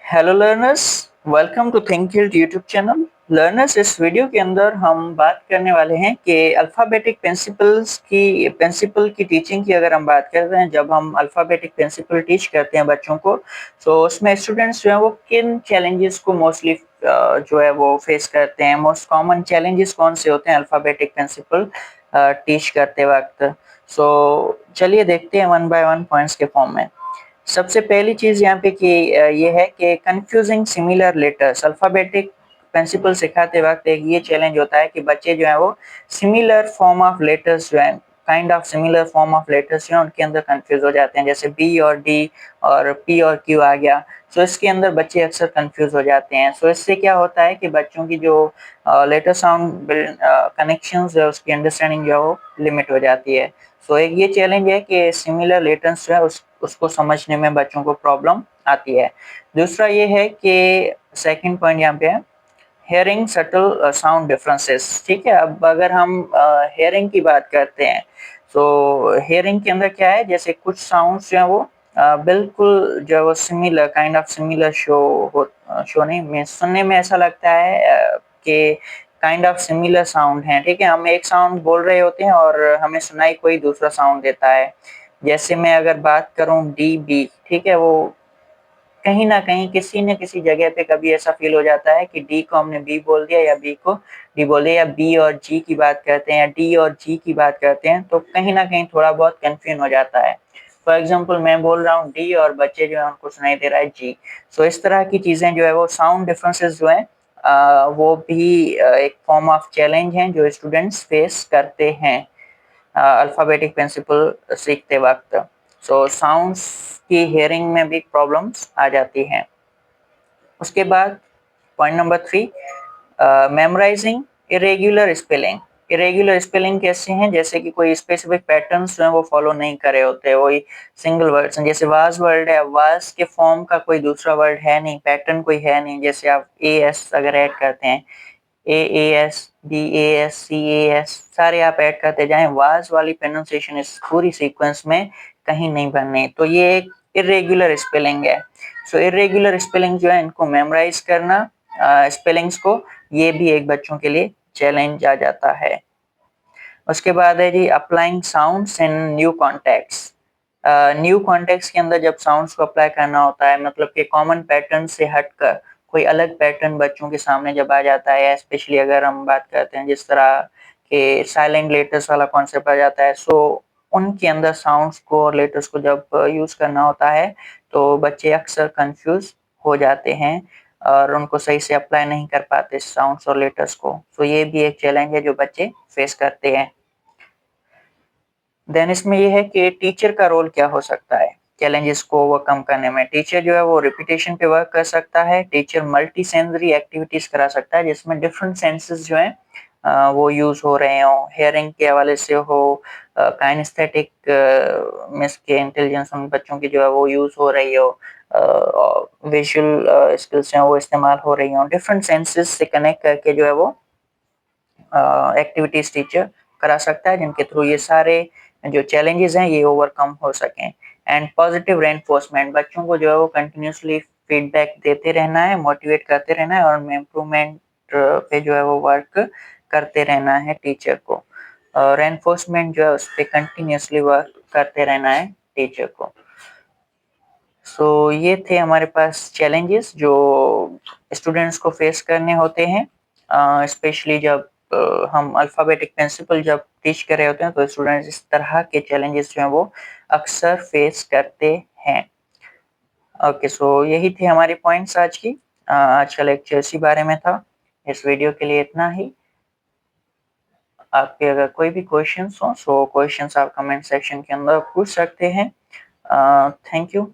Hello learners, welcome to ThinkGuild YouTube channel. Learners, इस video के अंदर हम बात करने वाले हैं कि अल्फ़ाबेटिक प्रिंसिपल की टीचिंग की अगर हम बात कर रहे हैं, जब हम अल्फ़ाबेटिक प्रिंसिपल टीच करते हैं बच्चों को, तो उसमें स्टूडेंट्स जो है वो किन चैलेंजेस को मोस्टली जो है वो फेस करते हैं। मोस्ट कॉमन चैलेंजेस कौन से होते हैं अल्फ़ाबेटिक प्रिंसिपल टीच करते वक्त। सो चलिए देखते हैं वन बाय वन पॉइंट्स के फॉर्म में। सबसे पहली चीज यहाँ पे कि ये है कि confusing similar letters. Alphabetic principle सिखाते वक्त एक ये चैलेंज होता है कि बच्चे जो है वो सिमिलर फॉर्म ऑफ लेटर्स जो है kind of similar form of letters जो है उनके अंदर कंफ्यूज हो जाते हैं, जैसे बी और डी और पी और क्यू आ गया। सो इसके अंदर बच्चे अक्सर कंफ्यूज हो जाते हैं। सो इससे क्या होता है कि बच्चों की जो लेटर साउंड कनेक्शंस है उसकी अंडरस्टैंडिंग जो है वो लिमिट हो जाती है। सो एक ये चैलेंज है कि सिमिलर लेटर्स जो है उसको समझने में बच्चों को प्रॉब्लम आती है। दूसरा ये है कि सेकंड पॉइंट यहाँ पे है हेयरिंग सटल साउंड डिफरेंसेस। ठीक है, अब अगर हम हेयरिंग की बात करते हैं तो हेयरिंग के अंदर क्या है, जैसे कुछ साउंड्स जो है वो बिल्कुल जो है वो similar kind of similar show नहीं में सुनने में ऐसा लगता है कि काइंड ऑफ सिमिलर साउंड है। ठीक है, हम एक साउंड बोल रहे होते हैं और हमें सुनाई कोई दूसरा साउंड देता है। जैसे मैं अगर बात करूं डी बी, ठीक है, वो कहीं ना कहीं किसी न किसी जगह पे कभी ऐसा फील हो जाता है कि डी को हमने बी बोल दिया या बी को डी बोल दिया, या बी और जी की बात करते हैं या डी और जी की बात करते हैं, तो कहीं ना कहीं थोड़ा बहुत कंफ्यूजन हो जाता है। फॉर एग्जाम्पल मैं बोल रहा हूँ डी और बच्चे जो है उनको सुनाई दे रहा है जी। सो इस तरह की चीजें जो है वो साउंड डिफरेंसेस जो है वो भी एक फॉर्म ऑफ चैलेंज है जो स्टूडेंट्स फेस करते हैं अल्फाबेटिक प्रिंसिपल सीखते वक्त। सो साउंड्स की हेयरिंग में भी प्रॉब्लम्स आ जाती हैं। उसके बाद point number 3, memorising irregular spelling. Irregular spelling कैसे हैं, जैसे कि कोई स्पेसिफिक पैटर्न्स जो है वो फॉलो नहीं करे होते, वही सिंगल वर्ड्स हैं। जैसे वाज वर्ड है, वाज के फॉर्म का कोई दूसरा वर्ड है नहीं, पैटर्न कोई है नहीं। जैसे आप ए एस अगर ऐड करते हैं, A A S, B A S, C A S, सारे आप ऐड करते जाएं, वाज वाली प्रोनाउंसिएशन इस पूरी सीक्वेंस में कहीं नहीं बननी, तो ये एक इरेगुलर स्पेलिंग है। सो इरेगुलर स्पेलिंग जो है इनको मेमोराइज करना स्पेलिंग्स को, ये भी एक बच्चों के लिए चैलेंज आ जाता है। उसके बाद है जी applying sounds in new context. New context के अंदर जब साउंड्स को अप्लाई करना होता है, मतलब कि कॉमन पैटर्न से हटकर कोई अलग पैटर्न बच्चों के सामने जब आ जाता है, स्पेशली अगर हम बात करते हैं जिस तरह के साइलेंट लेटर्स वाला कॉन्सेप्ट आ जाता है, सो उनके अंदर साउंड्स को और लेटर्स को जब यूज करना होता है तो बच्चे अक्सर कंफ्यूज हो जाते हैं और उनको सही से अप्लाई नहीं कर पाते साउंड्स और लेटर्स को। तो ये भी एक चैलेंज है जो बच्चे फेस करते हैं। देन इसमें ये है कि टीचर का रोल क्या हो सकता है चैलेंजेस को ओवरकम करने में। टीचर जो है वो रिपीटेशन पे वर्क कर सकता है। टीचर मल्टी सेंसरी एक्टिविटीज करा सकता है जिसमें डिफरेंट सेंसेस जो है वो यूज हो रहे हो, हेयरिंग के हवाले से हो, काइनेस्थेटिक मिस के इंटेलिजेंस उन बच्चों की जो है वो यूज हो रही हो, विजुअल स्किल्स जो है वो इस्तेमाल हो रही हो, डिफरेंट सेंसेस से कनेक्ट करके जो है वो एक्टिविटीज टीचर करा सकता है जिनके थ्रू ये सारे जो चैलेंजेस हैं ये ओवरकम हो सकें। एंड पॉजिटिव रेनफोर्समेंट, बच्चों को जो है वो कंटिन्यूसली फीडबैक देते रहना है, मोटिवेट करते रहना है और इम्प्रूवमेंट पे जो है वो वर्क करते रहना है टीचर को। रेनफोर्समेंट जो है उस पर कंटिन्यूसली वर्क करते रहना है टीचर को। सो ये थे हमारे पास चैलेंजेस जो स्टूडेंट्स को फेस करने होते हैं, स्पेशली जब हम अल्फ़ाबेटिक प्रिंसिपल जब टीच कर रहे होते हैं तो स्टूडेंट्स इस तरह के चैलेंजेस जो हैं वो अक्सर फेस करते हैं। ओके, सो यही थे हमारे पॉइंट्स आज की। आज का लेक्चर इसी बारे में था। इस वीडियो के लिए इतना ही। आपके अगर कोई भी क्वेश्चंस हो सो क्वेश्चंस आप कमेंट सेक्शन के अंदर पूछ सकते हैं। Thank you.